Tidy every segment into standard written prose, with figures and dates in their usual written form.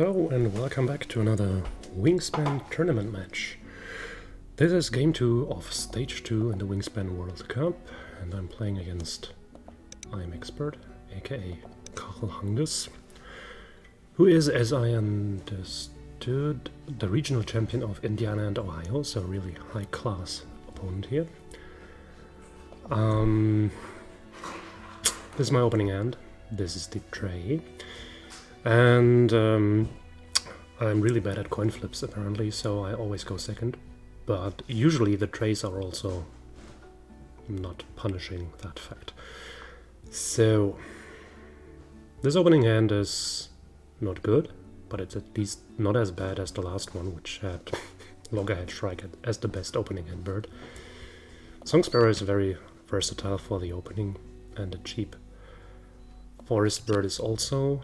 Hello and welcome back to another Wingspan tournament match. This is game 2 of stage 2 in the Wingspan World Cup, and I'm playing against I'm Expert, aka Karl Hangdes, who is, as I understood, the regional champion of Indiana and Ohio, so a really high class opponent here. This is my opening hand. This is the tray. And I'm really bad at coin flips apparently, so I always go second. But usually the trays are also not punishing that fact. So this opening hand is not good, but it's at least not as bad as the last one, which had Loggerhead Shrike as the best opening hand bird. Song Sparrow is very versatile for the opening, and a cheap forest bird is also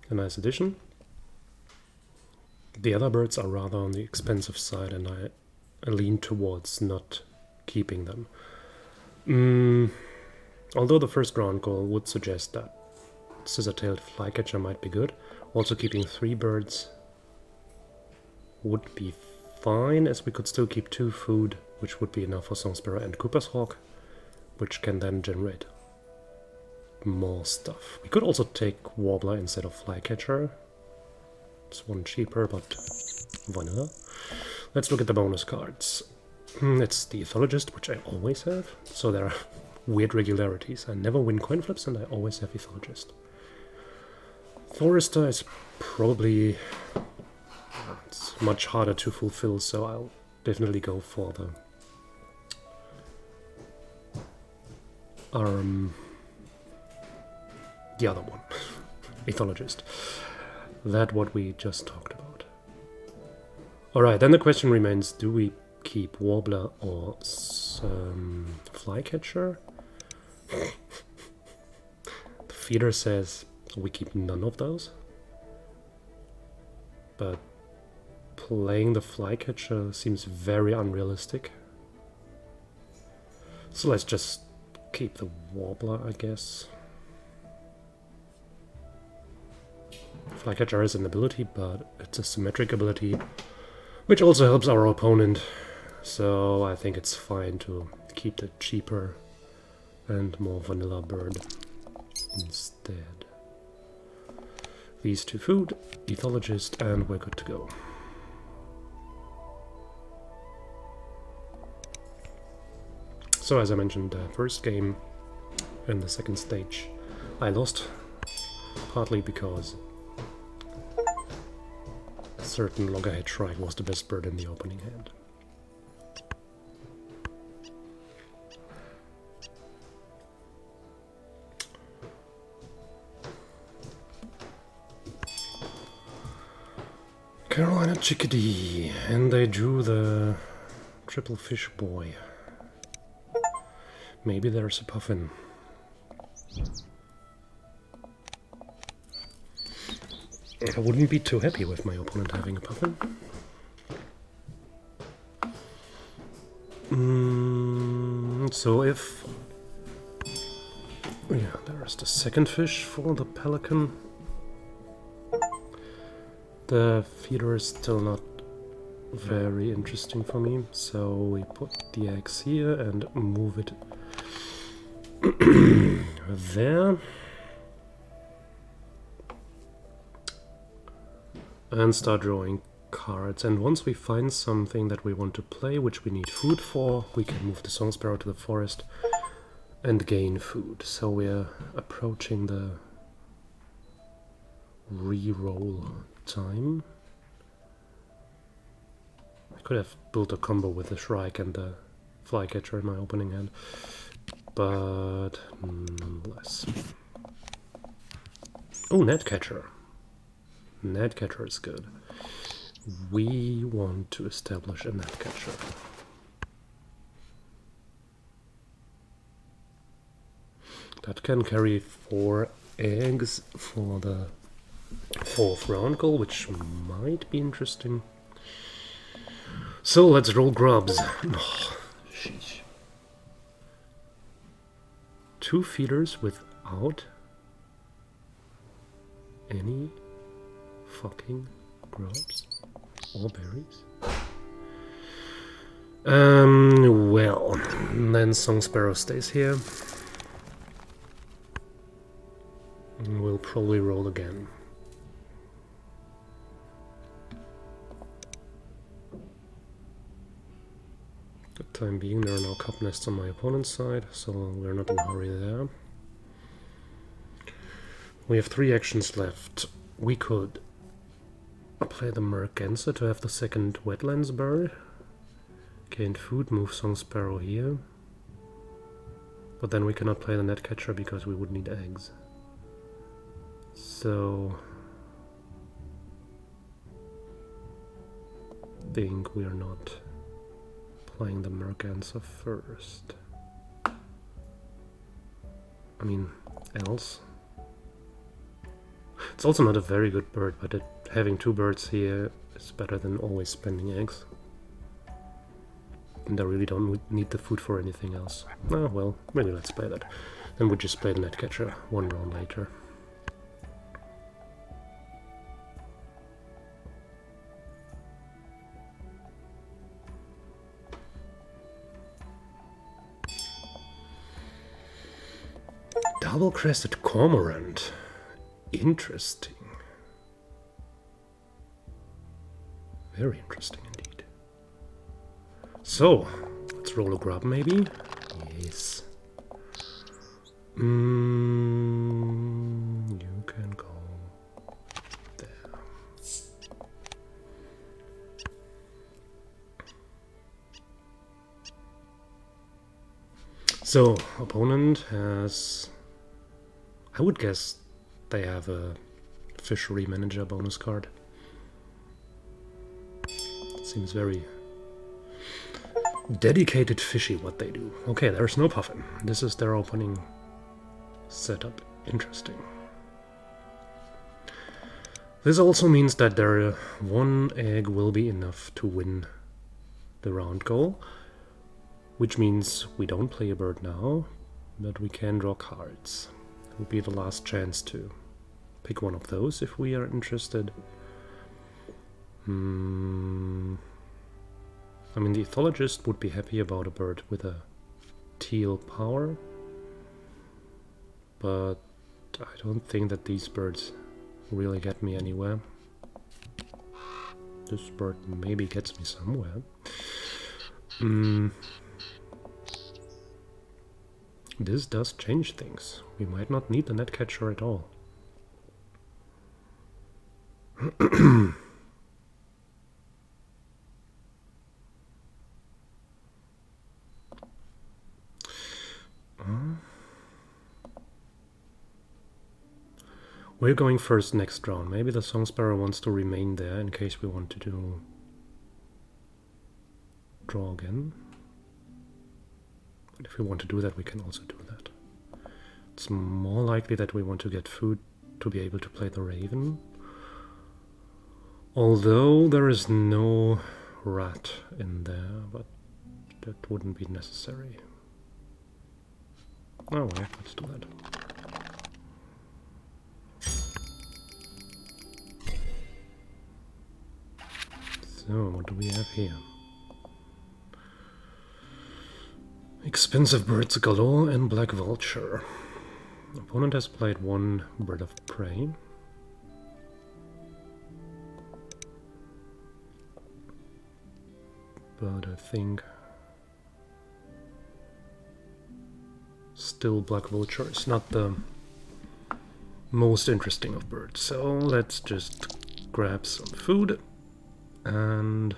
a nice addition. The other birds are rather on the expensive side, and I lean towards not keeping them. Although the first ground goal would suggest that scissor-tailed flycatcher might be good, also keeping 3 birds would be fine, as we could still keep 2 food, which would be enough for Song Sparrow and Cooper's Hawk, which can then generate more stuff. We could also take Warbler instead of Flycatcher. It's one cheaper, but vanilla. Let's look at the bonus cards. It's the Ethologist, which I always have, so there are weird regularities. I never win coin flips and I always have Ethologist. Forester is probably... it's much harder to fulfill, so I'll definitely go for the other one, Ethologist. That what we just talked about. Alright, then the question remains, do we keep Warbler or Flycatcher? The feeder says we keep none of those. But playing the Flycatcher seems very unrealistic. So let's just keep the Warbler, I guess. Flycatcher is an ability, but it's a symmetric ability, which also helps our opponent, so I think it's fine to keep the cheaper and more vanilla bird instead. These 2 food, Ethologist, and we're good to go. So as I mentioned, the first game in the second stage I lost, partly because a certain Loggerhead Shrike was the best bird in the opening hand. Carolina Chickadee, and they drew the triple fish boy. Maybe there's a puffin. I wouldn't be too happy with my opponent having a puffin. So if... yeah, there's the second fish for the pelican. The feeder is still not very interesting for me, so we put the eggs here and move it there. And start drawing cards, and once we find something that we want to play, which we need food for, we can move the Song Sparrow to the forest and gain food. So we're approaching the re-roll time. I could have built a combo with the Shrike and the Flycatcher in my opening hand, but nonetheless. Oh, Netcatcher. Netcatcher is good. We want to establish a Netcatcher. That can carry 4 eggs for the 4th round goal, which might be interesting. So let's roll grubs. Oh, sheesh. 2 feeders without any fucking grubs or berries. Well, then Song Sparrow stays here. And we'll probably roll again. For the time being, there are no cup nests on my opponent's side, so we're not in a hurry there. We have 3 actions left. We could play the Merganser to have the second Wetlands bird. Gain food, move Song Sparrow here. But then we cannot play the Netcatcher because we would need eggs. So I think we are not playing the Merganser first. I mean, else. It's also not a very good bird, but having 2 birds here is better than always spending eggs. And I really don't need the food for anything else. Ah, well, maybe let's play that. Then we just play the Netcatcher 1 round later. Double-crested cormorant. Interesting. Very interesting indeed. So, let's roll a grub maybe? Yes. You can go there. So, opponent has... I would guess they have a fishery manager bonus card. Seems very dedicated fishy what they do. Okay, there's no puffin. This is their opening setup. Interesting. This also means that their 1 egg will be enough to win the round goal, which means we don't play a bird now, but we can draw cards. It will be the last chance to pick one of those if we are interested. I mean, the ethologist would be happy about a bird with a teal power, but I don't think that these birds really get me anywhere. This bird maybe gets me somewhere. This does change things. We might not need the Netcatcher at all. We're going first next round. Maybe the Song Sparrow wants to remain there in case we want to do draw again. But if we want to do that, we can also do that. It's more likely that we want to get food to be able to play the Raven. Although there is no rat in there, but that wouldn't be necessary. Oh well, let's do that. So, what do we have here? Expensive birds galore and black vulture. Opponent has played 1 bird of prey. But I think still black vulture is not the most interesting of birds. So let's just grab some food and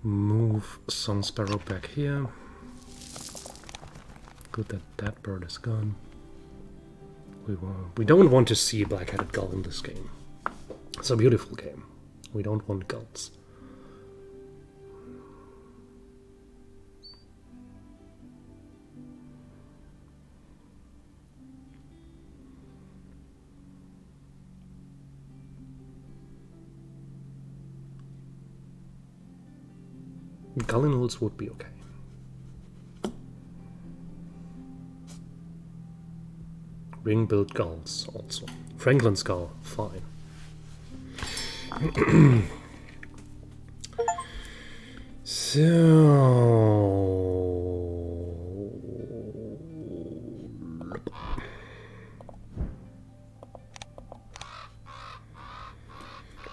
move Song Sparrow back here. Good that that bird is gone. We don't want to see a black-headed gull in this game. It's a beautiful game. We don't want gulls. Gallinals would be okay. Ring-billed gulls also. Franklin's gull, fine.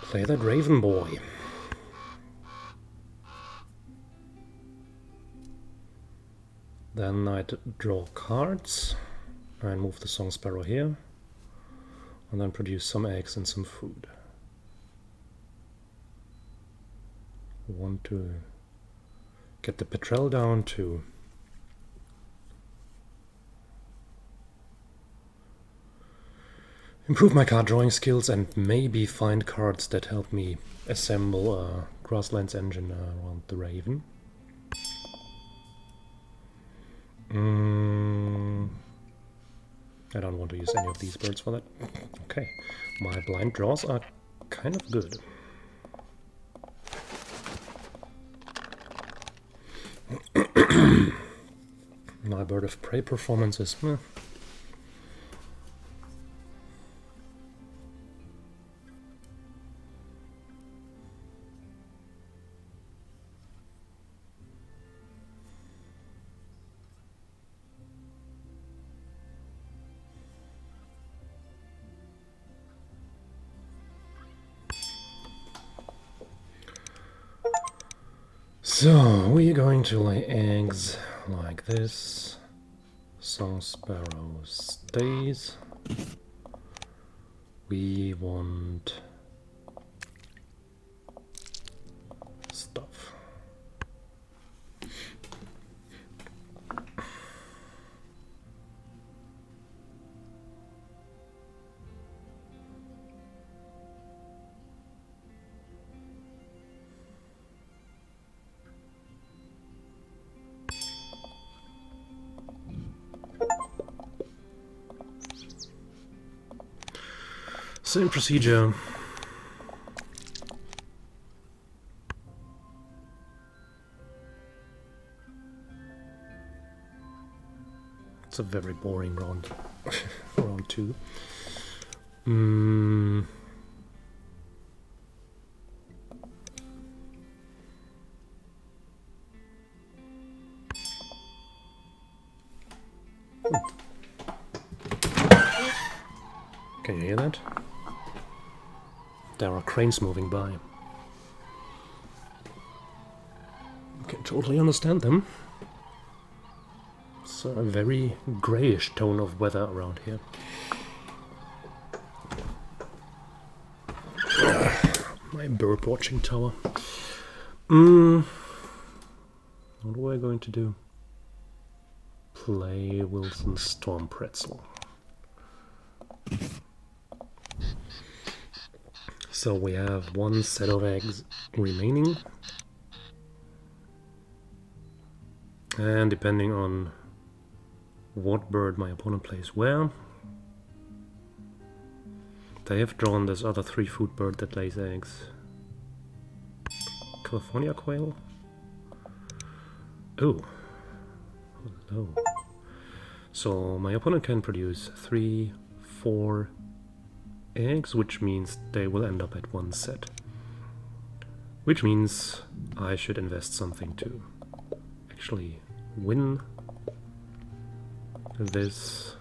Play that Raven boy. Then I'd draw cards and move the song sparrow here, and then produce some eggs and some food. Want to get the petrel down to improve my card drawing skills and maybe find cards that help me assemble a grasslands engine around the Raven. I don't want to use any of these birds for that. Okay, my blind draws are kind of good. My bird of prey performance is meh. So, we're going to lay eggs like this. Song sparrow stays. We want stuff. Same procedure. It's a very boring round. Round 2. Can you hear that? There are cranes moving by. I can totally understand them. It's a very greyish tone of weather around here. My bird watching tower. What am I going to do? Play Wilson Storm Pretzel. So we have one set of eggs remaining, and depending on what bird my opponent plays where, they have drawn this other 3-foot bird that lays eggs. California quail? Oh, hello. So my opponent can produce 3, 4 eggs, which means they will end up at 1 set. Which means I should invest something to actually win this.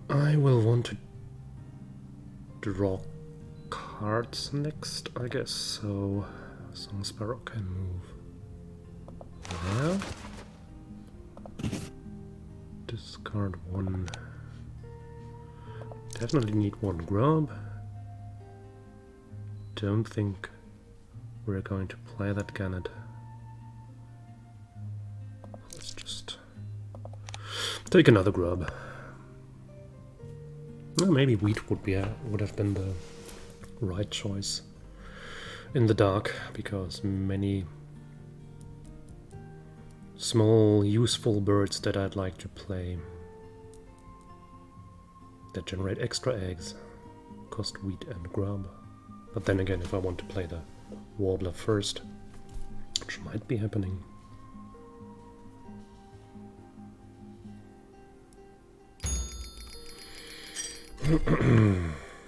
I will want to draw cards next, I guess, so Song Sparrow can move there. Discard 1. Definitely need 1 grub. Don't think we're going to play that gannet. Let's just take another grub. Well, maybe wheat would have been the right choice in the dark, because many small useful birds that I'd like to play that generate extra eggs cost wheat and grub. But then again, if I want to play the warbler first, which might be happening.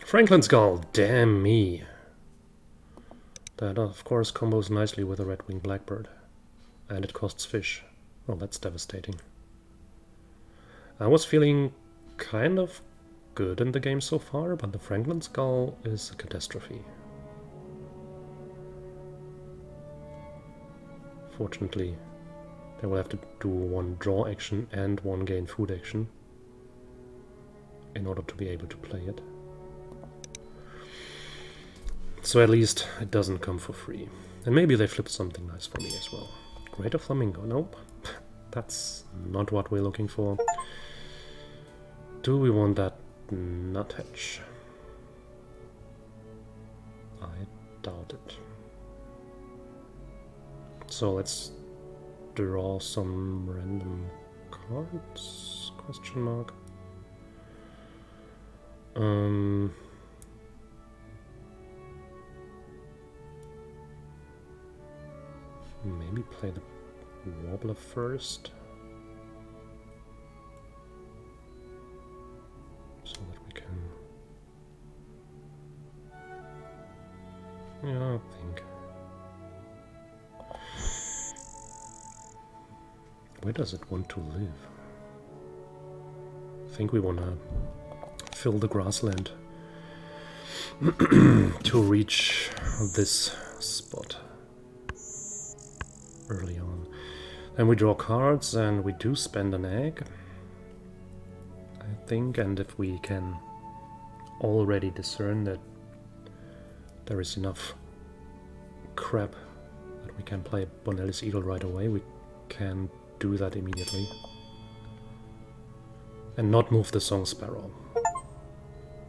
Franklin's Gull, damn me. That of course combos nicely with a red-winged blackbird. And it costs fish. Well, that's devastating. I was feeling kind of good in the game so far, but the Franklin's Gull is a catastrophe. Fortunately, they will have to do one draw action and one gain food action in order to be able to play it. So at least it doesn't come for free. And maybe they flip something nice for me as well. Greater Flamingo, nope. That's not what we're looking for. Do we want that nuthatch? I doubt it. So let's draw some random cards? Question mark. Maybe play the Warbler first, so that we can. Yeah, I think. Where does it want to live? I think we want to fill the grassland to reach this spot early on. Then we draw cards and we do spend an egg, I think, and if we can already discern that there is enough crap that we can play Bonelli's Eagle right away, we can do that immediately. And not move the Song Sparrow.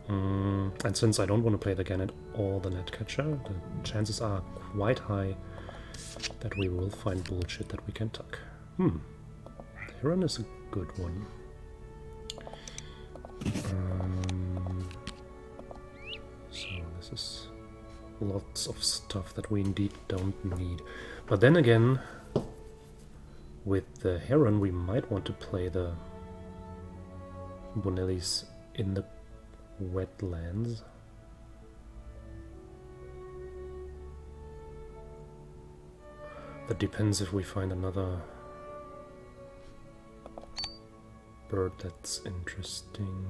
And since I don't want to play the Gannet or the Netcatcher, the chances are quite high that we will find bullshit that we can tuck. The Heron is a good one. So this is lots of stuff that we indeed don't need. But then again, with the Heron we might want to play the Bonellis in the wetlands. That depends if we find another bird that's interesting.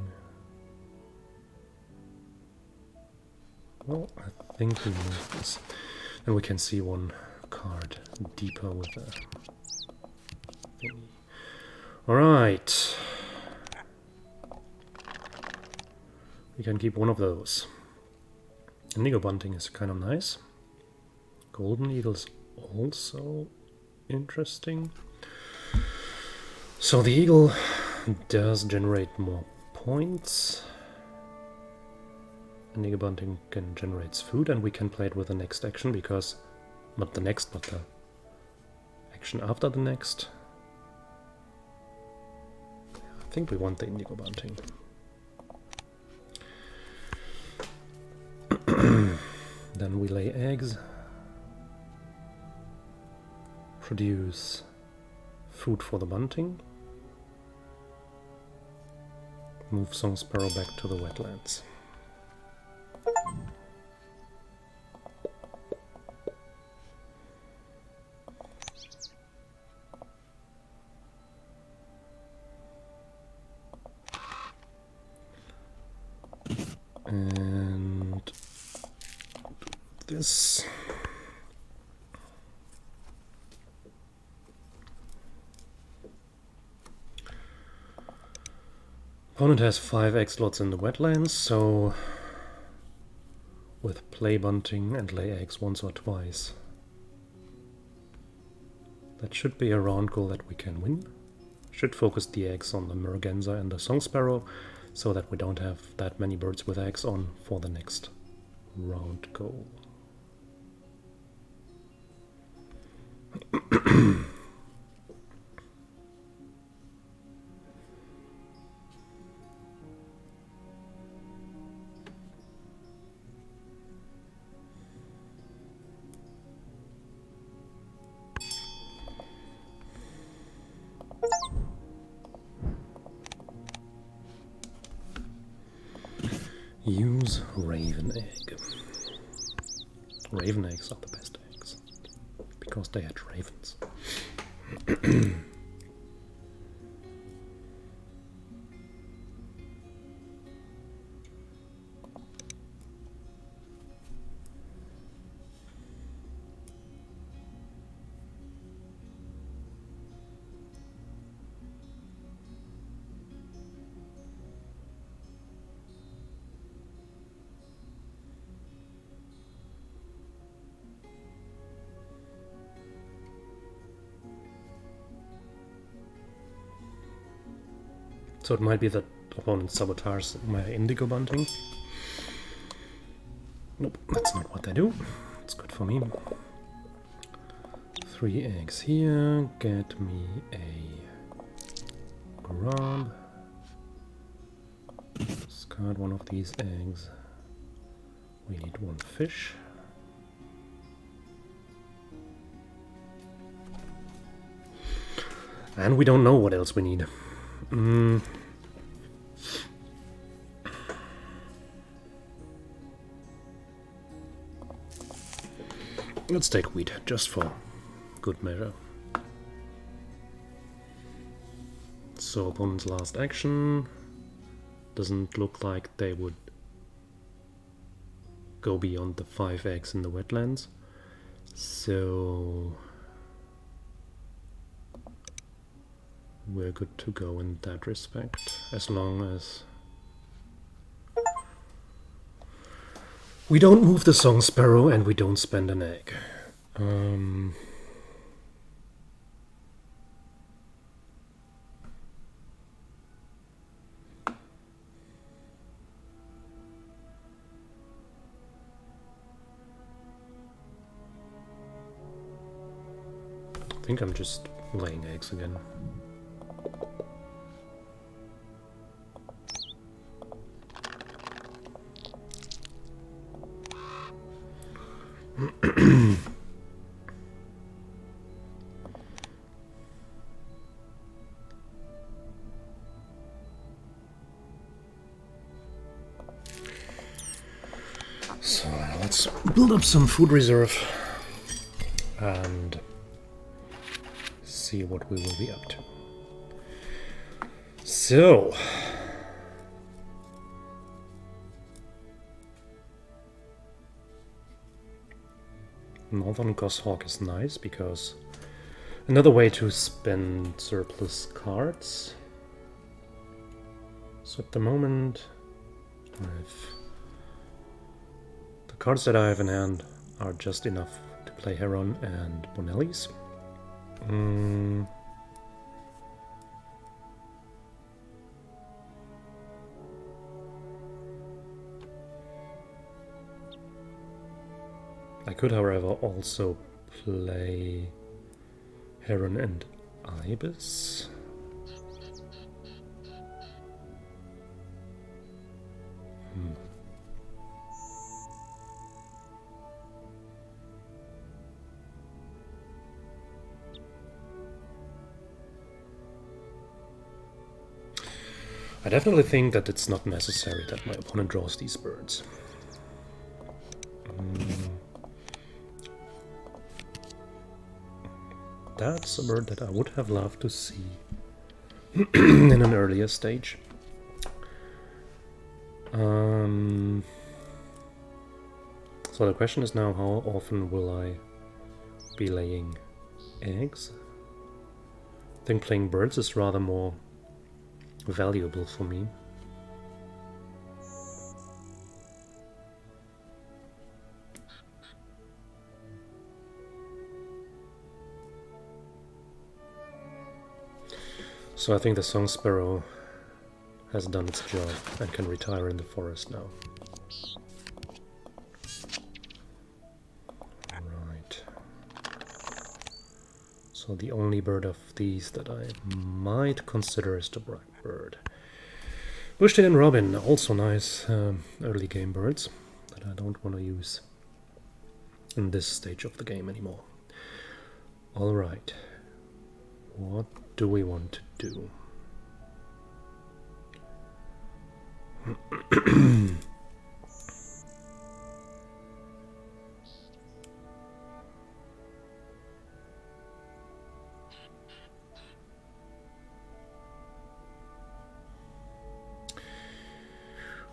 Well, I think we move this. And we can see one card deeper with the thingy. Alright. We can keep one of those. Indigo bunting is kind of nice. Golden eagle's also interesting. So the eagle does generate more points. Indigo bunting can generates food, and we can play it with the next action because not the next, but the action after the next. I think we want the indigo bunting. Then we lay eggs, produce food for the bunting, move Song Sparrow back to the wetlands. And this. Opponent has 5 egg slots in the wetlands, so with play bunting and lay eggs once or twice, that should be a round goal that we can win. Should focus the eggs on the merganser and the song sparrow, so that we don't have that many birds with eggs on for the next round goal. Use raven egg. Raven eggs are the best eggs because they hatch ravens. So it might be that opponent sabotages my indigo bunting. Nope, that's not what they do. It's good for me. 3 eggs here. Get me a grub. Discard one of these eggs. We need 1 fish. And we don't know what else we need. Let's take wheat, just for good measure. So opponent's last action doesn't look like they would go beyond the 5 eggs in the wetlands. So we're good to go in that respect, as long as we don't move the song sparrow and we don't spend an egg. I think I'm just laying eggs again. So let's build up some food reserve and see what we will be up to. So Northern Goshawk is nice because another way to spend surplus cards. So at the moment the cards that I have in hand are just enough to play Heron and Bonelli's. I could, however, also play Heron and Ibis. I definitely think that it's not necessary that my opponent draws these birds. That's a bird that I would have loved to see in an earlier stage. So the question is now, how often will I be laying eggs? I think playing birds is rather more valuable for me. So I think the song sparrow has done its job and can retire in the forest now. Right. So the only bird of these that I might consider is the blackbird. Bushtail and robin, also nice early game birds that I don't want to use in this stage of the game anymore. Alright, what do we want to do?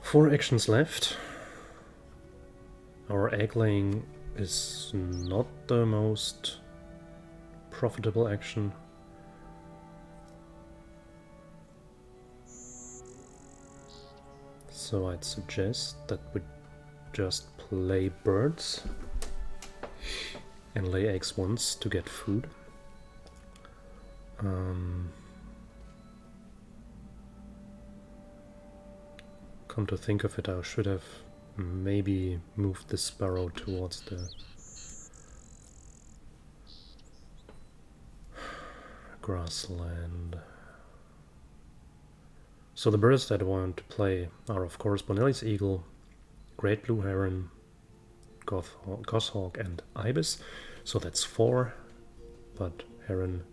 4 actions left. Our egg laying is not the most profitable action. So I'd suggest that we just play birds and lay eggs once to get food. Come to think of it, I should have maybe moved the sparrow towards the grassland. So the birds that I want to play are of course Bonelli's eagle, great blue heron, goshawk and ibis. So that's 4, but heron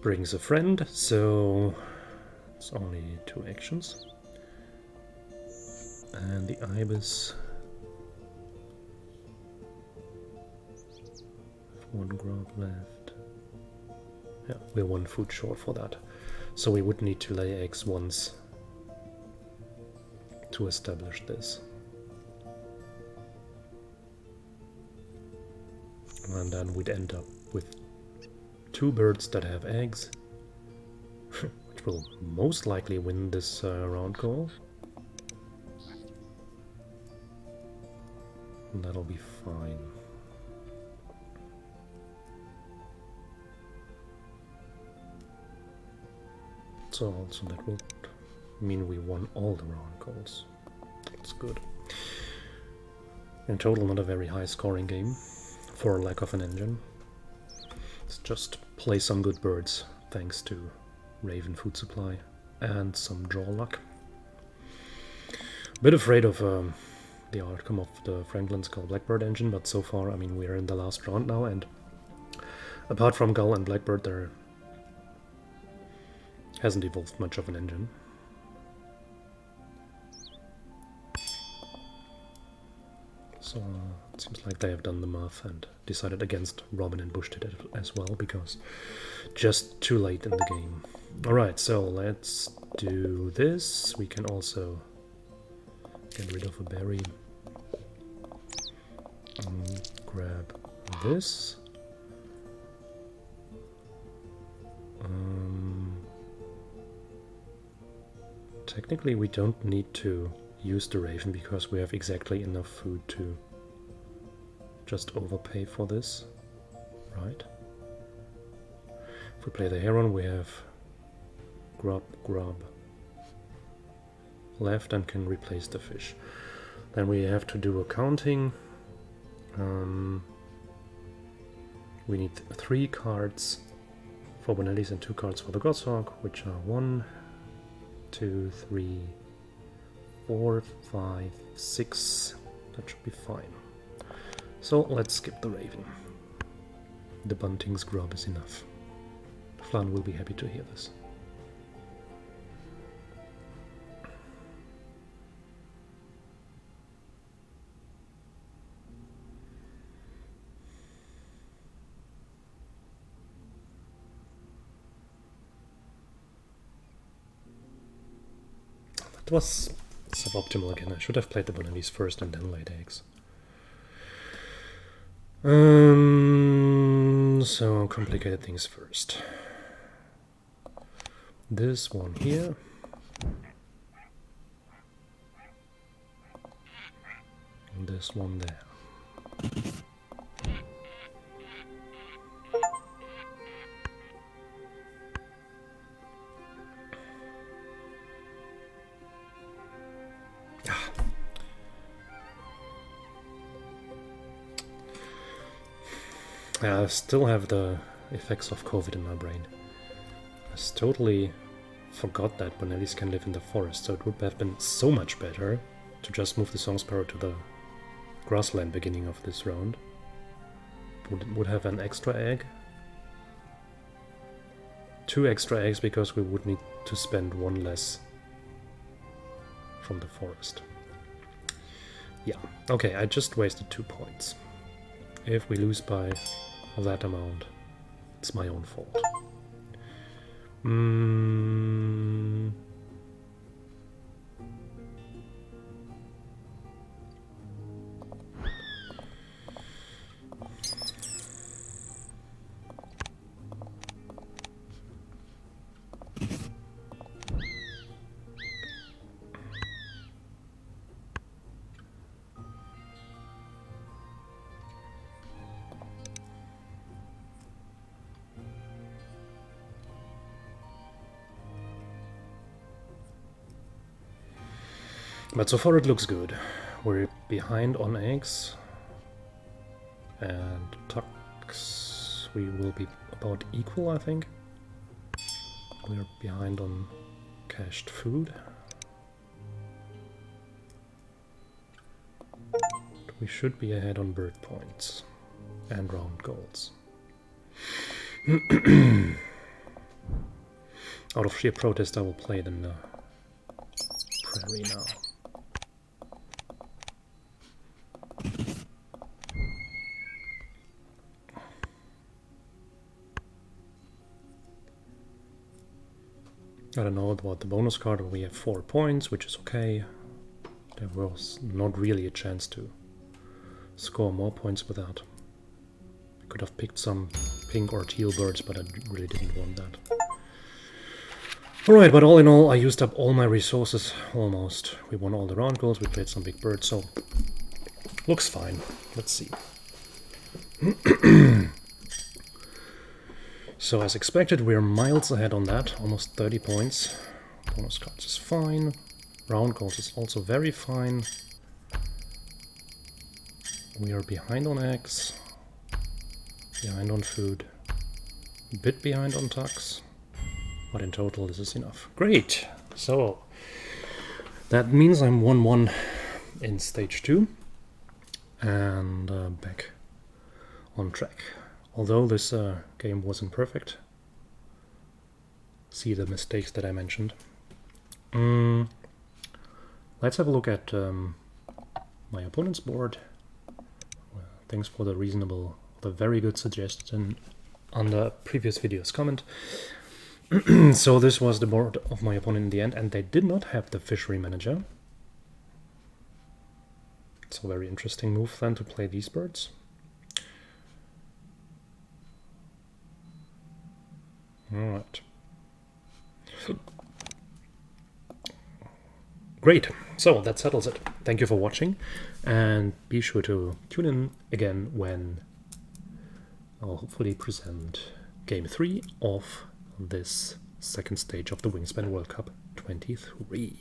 brings a friend, so it's only 2 actions. And the ibis, 1 grub left. Yeah, we're 1 food short for that. So we would need to lay eggs once to establish this. And then we'd end up with 2 birds that have eggs, which will most likely win this round goal. And that'll be fine. So also that will mean we won all the round goals. That's good. In total, not a very high scoring game for lack of an engine. Let's just play some good birds thanks to Raven food supply and some draw luck. Bit afraid of the outcome of the Franklin Skull Blackbird engine, but so far, I mean, we're in the last round now, and apart from Gull and Blackbird, there hasn't evolved much of an engine. So it seems like they have done the math and decided against Robin and Bush did it as well, because just too late in the game. Alright, so let's do this. We can also get rid of a berry. Grab this. Technically we don't need to use the Raven because we have exactly enough food to just overpay for this, right? If we play the Heron, we have grub left and can replace the fish. Then we have to do a counting. We need 3 cards for Bonelli's and 2 cards for the Goshawk, which are 1, 2, 3, 4, 5, 6. That should be fine. So let's skip the Raven. The Bunting's grub is enough. Flan will be happy to hear this. That was suboptimal again. I should have played the Bonelli's first and then laid eggs. So complicated things first. This one here. And this one there. I still have the effects of COVID in my brain. I totally forgot that Bonelli's can live in the forest, so it would have been so much better to just move the Song Sparrow to the grassland beginning of this round. Would have an extra egg. 2 extra eggs because we would need to spend 1 less from the forest. Yeah, okay, I just wasted 2 points. If we lose by that amount, it's my own fault. But so far it looks good. We're behind on eggs. And tucks, we will be about equal, I think. We're behind on cached food. We should be ahead on bird points and round goals. Out of sheer protest, I will play it in the prairie now. I don't know about the bonus card, but we have 4 points, which is okay. There was not really a chance to score more points with that. I could have picked some pink or teal birds, but I really didn't want that. Alright, but all in all, I used up all my resources, almost. We won all the round goals, we played some big birds, so looks fine. Let's see. So as expected, we're miles ahead on that, almost 30 points. Bonus cards is fine. Round goals is also very fine. We are behind on eggs, behind on food, a bit behind on tucks, but in total this is enough. Great! So that means I'm 1-1 in stage 2 and back on track. Although this game wasn't perfect, see the mistakes that I mentioned. Let's have a look at my opponent's board. Well, thanks for the very good suggestion on the previous video's comment. So this was the board of my opponent in the end, and they did not have the fishery manager. It's a very interesting move then to play these birds. Alright. Great, so that settles it. Thank you for watching, and be sure to tune in again when I'll hopefully present Game 3 of this second stage of the Wingspan World Cup 23.